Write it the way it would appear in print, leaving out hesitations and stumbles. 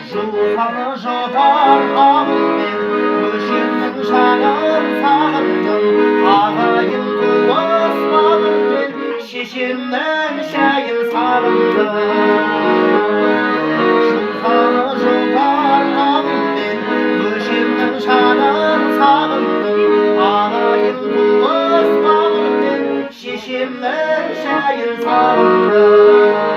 Жуған жұпар ауылмен көшемнің шағын сағындым, ағайын туыс бауырмен шешемнің шайын сағындым. Жуған жұпар ауылмен көшемнің шағын сағындым, ағайын туыс бауырмен шешемнің шайын сағындым.